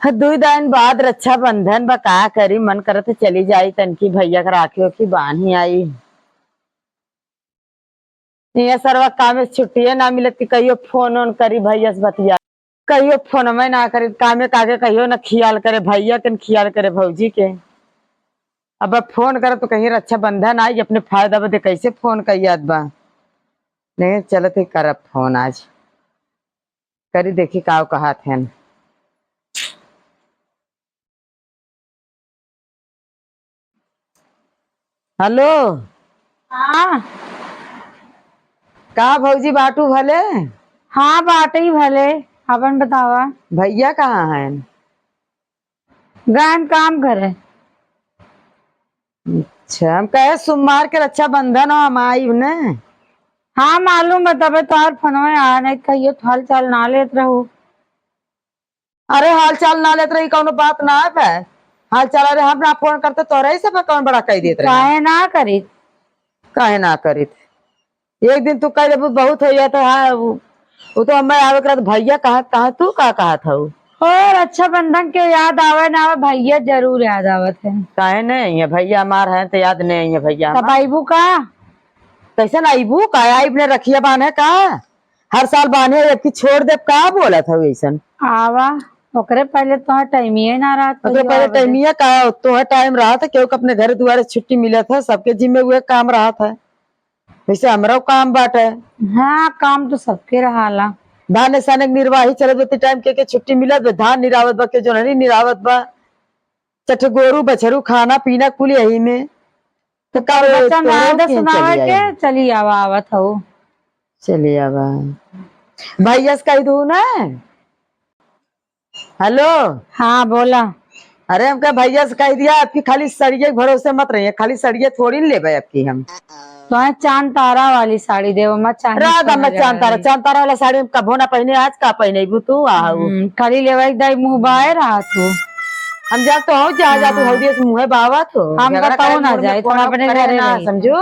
दुई दिन बाद रक्षाबंधन बा का करी मन करत चली जाई तनकी भैया के राखी की बांधी आई। ये सरवा काम में छुट्टियां ना मिलत कि कहियो फोन ऑन करी भैया से बतिया, कहियो फोन में ना करे कामे काके, कहियो ना खियाल करे भैया के खियाल करे भौजी के। अब फोन करे तो कहीं रक्षाबंधन आई अपने फायदा बदे कैसे फोन कर याद बा। नहीं चलत ही करब फोन आज करी देखी का कहा थे। हेलो। हाँ का भौजी बाटू भले? हाँ बाटे ही भले। अपन बतावा। भैया कहाँ है? गान काम करे। अच्छा हम कहे सोमवार के रक्षाबंधन हम आई ने। हाँ मालूम बताबे तोहर फोनवा आ नहीं कहियो हाल चाल ना लेत रहू। अरे हाल चाल ना लेत रही कौनो बात ना है हाल चाल। अरे हम ना फोन करते तोरा ही सब कौन बड़ा कह देत रहे। काहे ना करी? काहे ना करी? एक दिन तू कह दे बहुत हो जाता है वो तो हमें आवे कर भैया कहा कहा तू का कहा था और रक्षाबंधन के याद आवे ना आवे भैया जरूर याद आवत है। काहे नहीं है भैया हमार है तो याद नहीं है भैया तब आईबू का? कैसे आईबू का आईब ने रखिया बांधे का हर साल बांधे जबकि छोड़ दे का बोला था वैसन आवा ओकरे पहले तो टाइम ही ना रहा तो पहले टाइमिया का तो टाइम रहा था क्यों अपने घर द्वारे छुट्टी मिला था सबके जिम्मे हुए काम रहा था वैसे हमारा काम बाटे। हाँ काम तो सबके रहा। धान सैनिक निर्वाही चलत टाइम के छुट्टी मिलत धान निरावत बा के जो नहीं निरावत बा चट गोरू बछरू खाना पीना कुल यही में तो सुनावा के चली आवा आवत हो। चलिए आवा भैया से कह दू ना। हेलो। हाँ बोला। अरे हम क्या भैया से कह दिया आपकी खाली सड़िये भरोसे मत रहिए खाली सड़िये थोड़ी ले आपकी हम तो चांद तारा वाली साड़ी देव मत चांद तारा वाला साड़ी कभो ना पहने आज का पहने तू खाली लेवा दाई मुँह बाहर रहा तू हम जा तो हो जा तू हल्दी से मुँह बाबा तो हम बताओ ना जाए तो अपने घर ना समझो।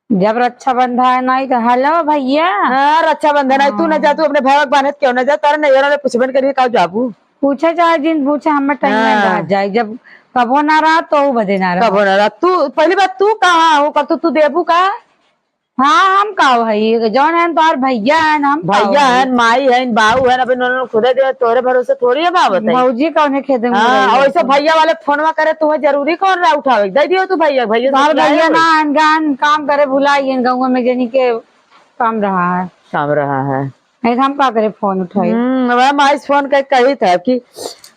जब रक्षाबंधन आई तो हेलो भैया। हाँ रक्षाबंधन आई तू न जा तू अपने भाई बांधत क्यों न जा तारा नहीं पूछबन करिए का जाबू पूछे चाहे जिन पूछे हमें टाइम में रह जाए जब कबो ना रहा तो बदे ना रहा कबो ना रहा तू पहली बात तू कहाँ हो कर तू देबू का? हाँ हम का भाई जौन है तो भैया है हम भैया है माई है बाबू है अभी खुदे दे तोरे भरोसे थोड़ी है बाबत है भौजी कौन खेत में वैसे भैया वाले फोनवा करे तुम्हें जरूरी कौन रहा उठावे दे दियो तू भैया भैया ना अनगान काम करे भुलाई गाँव में जनी के काम रहा है नहीं हम का करे फोन उठाई माई फोन कर कही था कि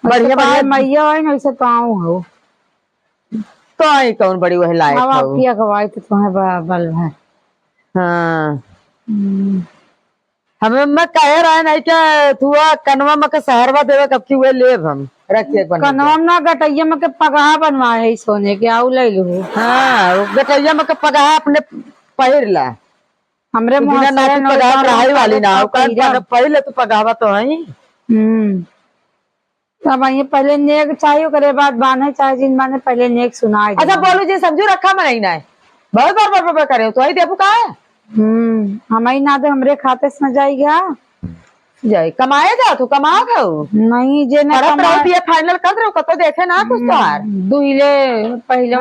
बढ़िया बढ़िया मैया है ना वैसे तो आऊँ हो तो आई कौन बड़ी वही लायक आपकी अगवाई तो तुम्हें बल है। हाँ हमें मैं कह रहा है नहीं क्या तू कनवा में के सहरवा देवे कब की वे लेब हम रखिए कनवा ना गटैया में के पगहा बनवा है सोने के आउ ले लो। हाँ गटैया में के पगहा अपने पहिर ला हमरे बिना नाती पगहा रहाई वाली ना पहले तो पगावा तो है। तब ये पहले नेक चाहिए करे बाद बाने चाहे जिन बाने पहले नेक सुनाए। अच्छा बोलू जी समझू रखा में नहीं ना बहुत बार करे तो ही देबू का हमारी ना दे हमरे खाते से जाई गया जाई कमाए जा तू कमा खाओ नहीं जे ना कमाए फाइनल कर दो कतो देखे ना कुछ तोहार दुइले पहले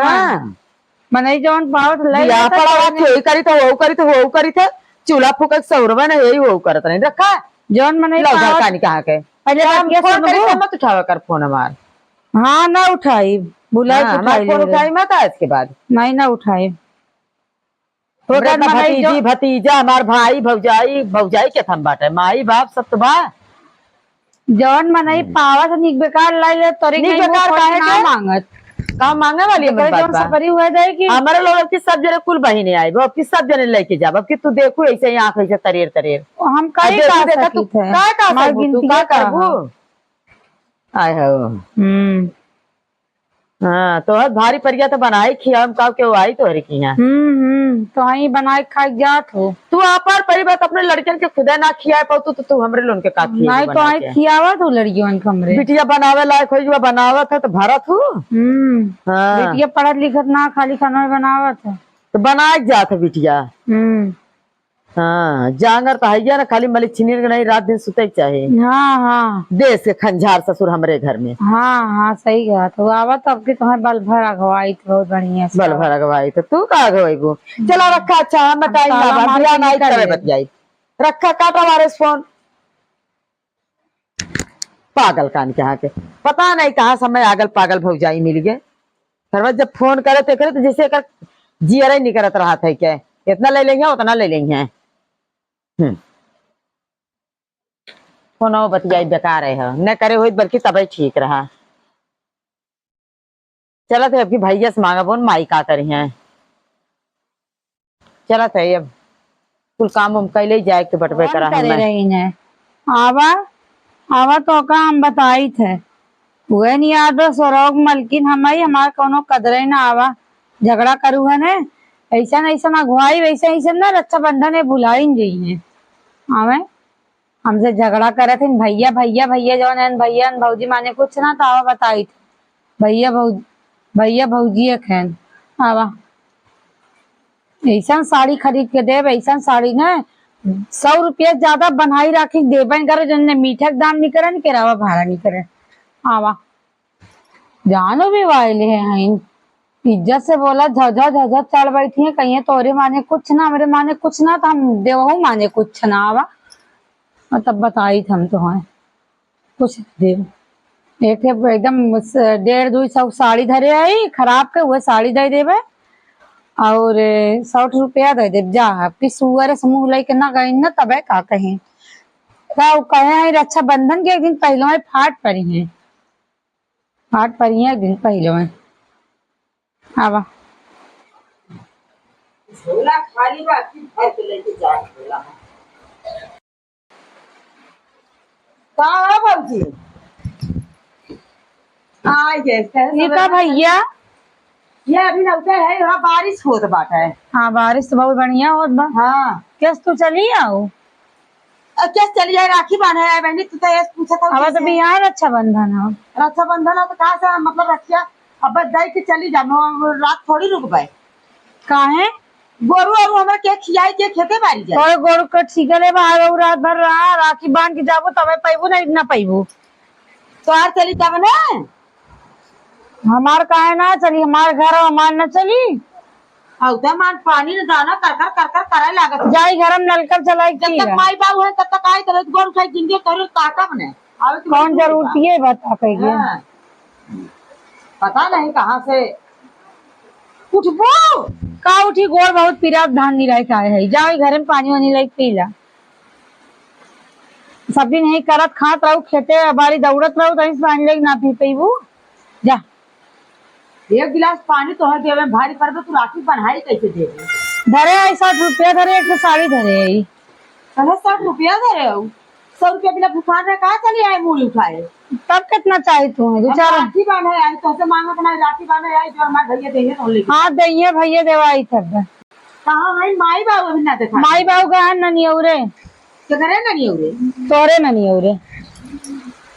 मनई जौन पावत ले या पड़ा थोड़ी करी तो वो करी तो वो करी थे चूल्हा फूकत सौरवा ने यही वो करत नहीं रखा जौन मनई पावत कहानी कहां के पहले फोन करी तो मत उठावा कर फोन हमार। हाँ ना उठाई बुलाई फोन उठाई मत आज के बाद नहीं ना उठाई भतीजी भतीजा हमार भाई भौजाई भौजाई के थम बाटे माई बाप सब तो बा जौन मनई पावत निक बेकार लाई ले तोरी निक बेकार काहे के मांगत का मांगे वाली है बात बा सफरी हुए जाए कि हमारे लोग की सब जने कुल बहिने आई अब की सब जने लेके जाब अब कि तू देखू ऐसे ही आंख ऐसे तरेर तरेर हम काई का देखा तू का करबू आय हो हाँ तो भारी परिया तो बनाई खियाम का के आई तो की यहाँ तो ही बनाए खाई जात हो तू आपार परिवार अपने लड़कियन के खुदा ना खियाए पाऊ तो हमरे लोन के का नहीं तो आई खियावत हो लड़कियन हमरे बिटिया बनावे लायक हो बनावत है तो भरत हूँ बिटिया पढ़त लिखत ना खाली खाना बनावत है तो बनाए जात है बिटिया हाँ जांगर तो है ना, खाली मलिक छिनी के नहीं, रात दिन सुते चाहे। हाँ हाँ देश के खंझार ससुर हमरे घर में। हाँ हाँ सही कहा। तो आवा तो अब की तुम्हें बल भर अगवाई तो बहुत बढ़िया से। बल भर अगवाई तो तू का अगवाई चला रखा। अच्छा हम बताई ताला ना मार बिया के नहीं निकल करे ले। बतियाई रखा, काटा मारे फोन। पागल कान के यहाँ के पता नहीं कहाँ समय आगल पागल भौजाई मिल गए। फिर जब फोन करे तो जैसे कर जियर नहीं करत रहा था क्या, इतना ले लेंगे उतना ले लेंगे। फोन बतियाई बेकार है न करे हुई बल्कि तब ठीक रहा। चला थे अब भैया से मांगा बोन माई का करी है। चला थे अब कुल काम हम कैले जाए के बटबे करा करे रही ने। आवा आवा तो का हम बताई थे हुए नहीं याद सौरभ मलकिन हमारी हमारा कोनो कदरे ना आवा झगड़ा करू है ने ऐसा न ऐसा अगुवाई वैसे ऐसे ना रक्षाबंधन है भुलाई नहीं आवे हमसे झगड़ा करे थे भैया भैया भैया जो है भैया भौजी माने कुछ ना तो आवा बताई थी भैया भौजी खैन आवा ऐसा साड़ी खरीद के दे ऐसा साड़ी ना 100 रुपया ज्यादा बनाई राखी देबन करे जन मीठा दाम नहीं करे के रावा भाड़ा नहीं करे आवा जानो भी वाले हैं इज्जत से बोला झझा झझा चल बैठी है कहीं तोरे माने कुछ ना मेरे माने कुछ ना तो हम देवहू माने कुछ ना आवा और तब बताई थे हम तो हैं कुछ देव एक एकदम 150-200 साड़ी धरे आई खराब के हुए साड़ी दे देवे और 100 रुपया दे दे जा आपकी सुअर समूह लेके ना गई ना तबे का कहीं कहे रक्षाबंधन के एक दिन पहले में फाट पड़ी है एक दिन पहले में आवा झोला खाली बाकी भर के लेके जा झोला का बाबूजी आ ये का भैया ये अभी नौते है वहाँ बारिश होत बाटा है। हाँ बारिश तो बहुत बढ़िया होत बा। हाँ कैस तू चली आओ क्या चली जाए राखी बांधे है बहनी तू तो ये पूछा था अब तो भी यहाँ रक्षाबंधन है। रक्षाबंधन है तो कहाँ से मतलब रखिया अब दई के चली जा रात थोड़ी रुक पाए काहे गोरू और हमरा के खियाई के खेते बारी जाए और गोरू का ठीका ले बाहर रात भर रहा राखी बांध के जाबो तबे पैबू नहीं ना पैबू तो आर चली तब ना हमार काहे ना चली हमार घर हमार ना चली औते मान पानी न दाना कर करे लागत जाई घर में नलकर चलाई जब तक माई बाबू है तब तक आई तरह गोरू खाई जिंदगी करो काका बने कौन जरूरत है बता कहिए पता नहीं कहाँ से उठबो का उठी गोड़ बहुत पीरा धान नहीं रह आए है जाओ घर में पानी वानी लेके पी ला सब दिन नहीं करत खात रहू खेते बारी दौड़त रहू तहीं पानी लेके ना पी पैबू जा एक गिलास पानी तो है देवे भारी पर तू राखी बन्हाई कैसे देवे धरे 60 रुपया धरे एक साड़ी धरे आई 60 रुपया धरे हो 100 रुपया बिना भुखान में कहाँ चली आए मूली उठाए तब कितना चाहिए तुम्हें बेचारा राखी बांधे आई तो से मांगो बनाई राखी बांधे आई जो हमारे भैया देंगे तो ले हाँ दइए भैया देवाई तब कहाँ है माई बाबू अभी ना देखा माई बाबू का है ननी औरे तो करे ना नहीं औरे तोरे ननी औरे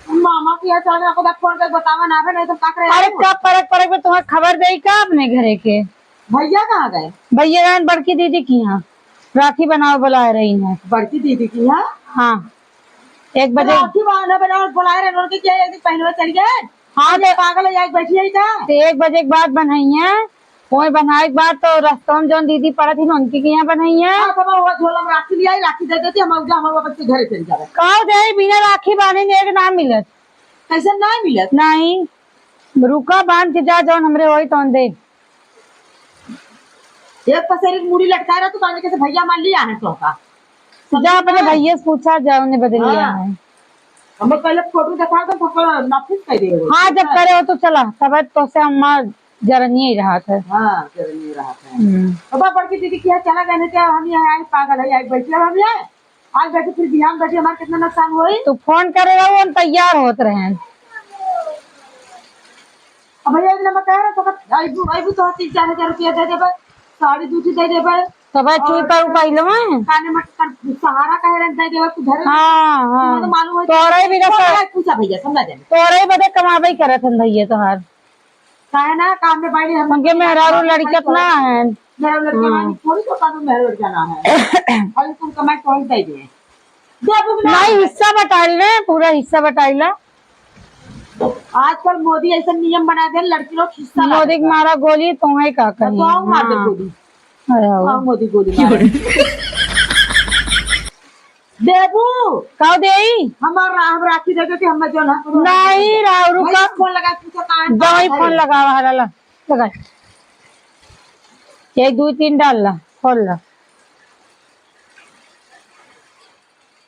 मामा की है चल आपको फोन कर बतावा ना नहीं तो काक रहे अरे कब परक में तुम्हें खबर दे का अपने घरे के भैया कहाँ गए भैया बड़की दीदी की यहाँ राखी बनाओ बुला रही है बड़की दीदी की है हाँ 1 बजे राखी बना बुलाए रहे उनके क्या एक दिन पहले चल गए हाँ पागल है बैठी है क्या 1 बजे के बाद बनाई है वही बनाए के बाद तो रास्ता में जो दीदी पड़ा थी ना उनकी यहाँ बनाई है झोला में राखी लिया राखी दे देती हम बच्चे घरे चल जा रहे कहा दे बिना राखी बांधे एक ना मिलत कैसे ना मिलत नहीं रुका बांध के जा जौन हमरे वही तो दे एक पसेरी मुड़ी लटका रहा तू कहने कैसे भैया मान लिया है तो का जा अपने भैया से पूछा जा उन्हें बदल लिया है हमें पहले फोटो दिखा दो नाफिस कर दे हाँ जब करे हो तो चला तब तो से हम जरा नहीं रहा था हाँ जरा नहीं रहा था अब बड़की दीदी की चला गए क्या हम यहाँ आए पागल है आई बैठे हम यहाँ आज बैठे फिर बिहान बैठे हमारा कितना नुकसान हुआ तो फोन करे रहो हम तैयार होते रहे अब भैया मैं कह रहा तो आईबू तो 3-4 हजार रुपया दे देबे साड़ी दूसरी दे देबे तब चुई पर पहले में खाने में सहारा कह रहे दे देबे तू घर हाँ हाँ तो मालूम है तोरे भी पूछा भैया समझा दे तोरे बदे कमाबे करत हन भैया तोहार काहे ना काम में बाड़ी हम उनके मेहरारू लड़कत ना है मेरा लड़का ना थोड़ी तो कानून मेरा लड़का ना है और तुम कमाई कौन दे दे देबू ना नहीं हिस्सा बटाइल ले, पूरा हिस्सा बटाइला। आजकल मोदी ऐसा नियम बना दे लड़की लोग हिस्सा मोदी के मारा गोली तुम्हें का कही तो आओ मार दे गोली आओ मोदी गोली मारे देबू कहो देई हमारा हम राखी देके कि हम जो ना नहीं राव रुका, फोन लगा पूछो कहां दवाई फोन लगावा हला ला लगा, ये 2-3 डाल ला, खोल ला।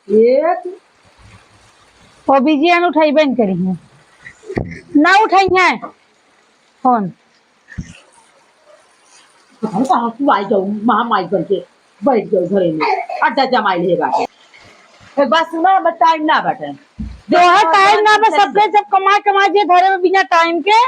एक वो बिजियान उठाई बंद करी है ना, उठाई है फोन। हम कहां तू आई जाओ महामाई करके बैठ जाओ घरे में अड्डा जमाई लेगा एक बात सुना बट टाइम ना बटे जो है टाइम ना बस सबके सब कमा कमा दिए घरे में बिना टाइम के।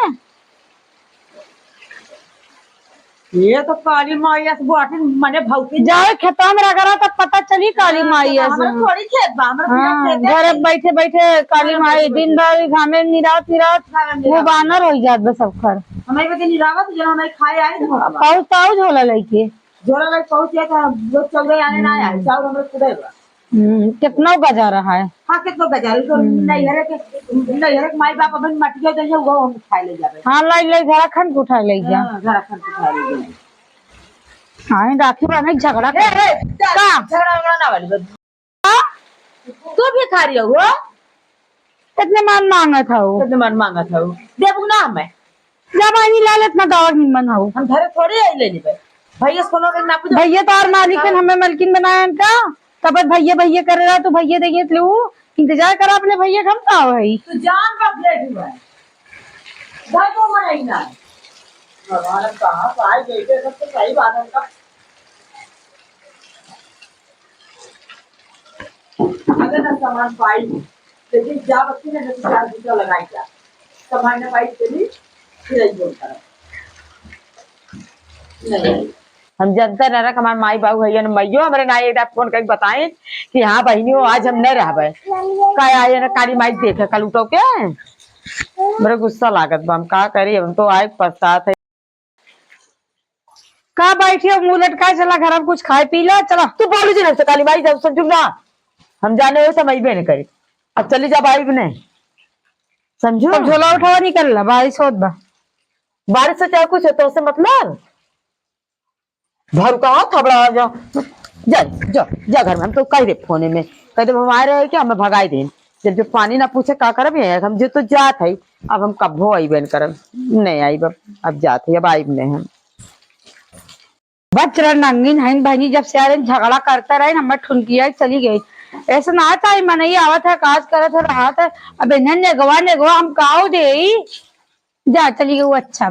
ये तो काली माईया से बाटी मने भौकी जाओ खेतवा में रगड़ा तब पता चली काली माई है से। थोड़ी खेत बा हमरा हाँ, खेत घरे बैठे बैठे काली माई दिन भर घामे निरात निरात वो बानर हो जात बस सब खर। हमें बके निरावत जो हमें खाए आए तो पाउस पाउस होला लइके जोरा लग पहुंचे था लोग चल गए आने ना आए चाउर हमरे खुदे बा कितना बजा रहा है। हां कितना बाजार तो नहीं हरे के माई बाप अपन मटिया दे वो हम खाए ले जावे हाँ लाई लाई घर खन उठा ले जा। घर खन खा ले जावे हाँ राखी बांधे झगड़ा ए झगड़ा ना वाली तू भी खा रही हो कितने मान मांगा था वो, कितने मन मांगा था वो देबू ना हमें जब आई लाल इतना दवा निमन हो। हम घरे थोड़ी आई ले लेबे भैया सोनो के ना पूछ भैया तो और मालिक ने हमें मलकिन बनाया इनका तब भैया भैया कर रहा तो भैया देखिए लू इंतजार करा अपने भैया कम का भाई तू जान का ब्लेड हुआ है भाई को मनाई ना भगवान कहां पाए गए सब तो सही बात है का अगर ना सामान पाई लेकिन जा बच्ची ने तो 4 घंटा लगाई क्या सामान ना पाई चली फिर आई बोल कर नहीं हम जनता न रख हमारे माई बाबू भैया ने मैयो हमारे ना एक फोन करके बताएं कि हाँ बहनी हो आज हम नहीं रहबे का आए ना काली माई देखे कल उठो के मेरे गुस्सा लागत बा हम का करी हम तो आए पछतात है का बैठियो मुंह लटकाए चला घर में कुछ खाए पी ला चला। तू बोलू जी ना काली माई जब समझू ना हम जाने हो समझ भी नहीं करी अब चली जा बाई भी नहीं समझो अब झोला उठावा निकल ला बारिश होत बा। बारिश से चाहे कुछ है तो उससे मतलब घर कहा थबड़ा जा जा जा जा घर में हम तो कह दे फोने में कह दे हम आ रहे हैं क्या हमें भगाई दे जब जो पानी ना पूछे का करब हम जो तो जात है अब हम कब्बो आई बेन करब नहीं आई अब जात है अब आई नहीं हम बच नंगिन है बहनी जब से आ रहे झगड़ा करता रहे नंबर ठुनकिया चली गई ऐसा ना था मन ही आवत है काज करत है रहा था अब इन्हें नेगवा नेगवा हम काओ दे जा चली गई। अच्छा